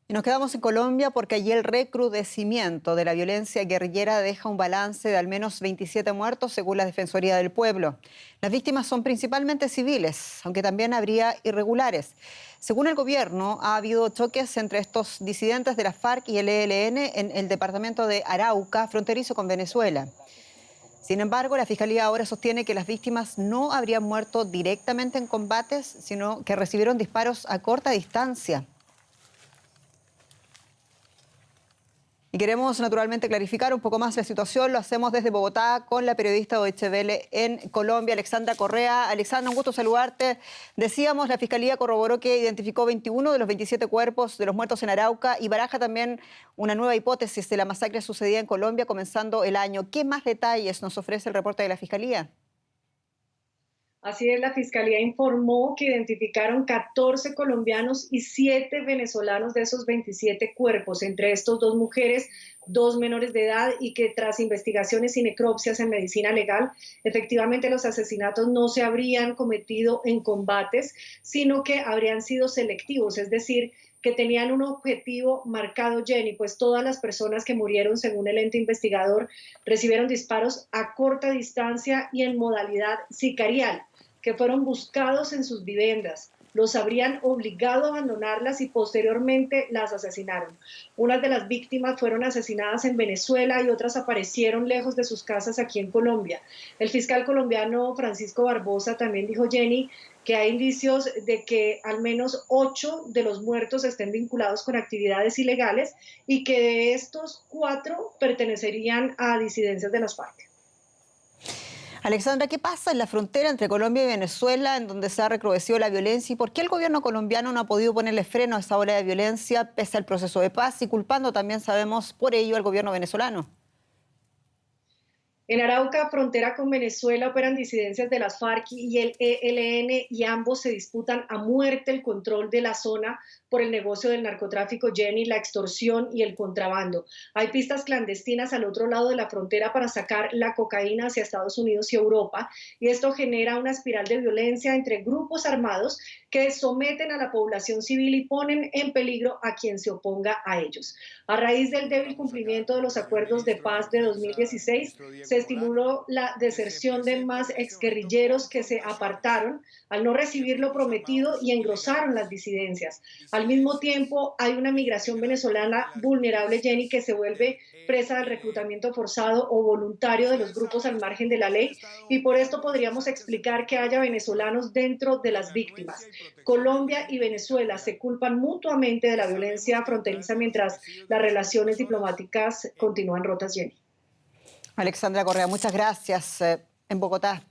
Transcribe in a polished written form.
Y nos quedamos en Colombia porque allí el recrudecimiento de la violencia guerrillera deja un balance de al menos 27 muertos según la Defensoría del Pueblo. Las víctimas son principalmente civiles, aunque también habría irregulares. Según el gobierno, ha habido choques entre estos disidentes de la FARC y el ELN en el departamento de Arauca, fronterizo con Venezuela. Sin embargo, la Fiscalía ahora sostiene que las víctimas no habrían muerto directamente en combates, sino que recibieron disparos a corta distancia. Y queremos naturalmente clarificar un poco más la situación. Lo hacemos desde Bogotá con la periodista Deutsche Welle en Colombia, Alexandra Correa. Alexandra, un gusto saludarte. Decíamos, la Fiscalía corroboró que identificó 21 de los 27 cuerpos de los muertos en Arauca y baraja también una nueva hipótesis de la masacre sucedida en Colombia comenzando el año. ¿Qué más detalles nos ofrece el reporte de la Fiscalía? Así es, la Fiscalía informó que identificaron 14 colombianos y 7 venezolanos de esos 27 cuerpos, entre estos 2 mujeres, 2 menores de edad, y que tras investigaciones y necropsias en medicina legal, efectivamente los asesinatos no se habrían cometido en combates, sino que habrían sido selectivos, es decir, que tenían un objetivo marcado, Jenny, pues todas las personas que murieron, según el ente investigador, recibieron disparos a corta distancia y en modalidad sicarial, que fueron buscados en sus viviendas, los habrían obligado a abandonarlas y posteriormente las asesinaron. Unas de las víctimas fueron asesinadas en Venezuela y otras aparecieron lejos de sus casas aquí en Colombia. El fiscal colombiano Francisco Barbosa también dijo, Jenny, que hay indicios de que al menos 8 de los muertos estén vinculados con actividades ilegales y que de estos 4 pertenecerían a disidencias de las FARC. Alexandra, ¿qué pasa en la frontera entre Colombia y Venezuela, en donde se ha recrudecido la violencia? ¿Y por qué el gobierno colombiano no ha podido ponerle freno a esa ola de violencia pese al proceso de paz y culpando también, sabemos, por ello al gobierno venezolano? En Arauca, frontera con Venezuela, operan disidencias de las FARC y el ELN y ambos se disputan a muerte el control de la zona por el negocio del narcotráfico, Jenny, la extorsión y el contrabando. Hay pistas clandestinas al otro lado de la frontera para sacar la cocaína hacia Estados Unidos y Europa, y esto genera una espiral de violencia entre grupos armados que someten a la población civil y ponen en peligro a quien se oponga a ellos. A raíz del débil cumplimiento de los acuerdos de paz de 2016, se estimuló la deserción de más exguerrilleros que se apartaron al no recibir lo prometido y engrosaron las disidencias. Al mismo tiempo, hay una migración venezolana vulnerable, Jenny, que se vuelve presa del reclutamiento forzado o voluntario de los grupos al margen de la ley, y por esto podríamos explicar que haya venezolanos dentro de las víctimas. Colombia y Venezuela se culpan mutuamente de la violencia fronteriza mientras las relaciones diplomáticas continúan rotas, Jenny. Alexandra Correa, muchas gracias en Bogotá.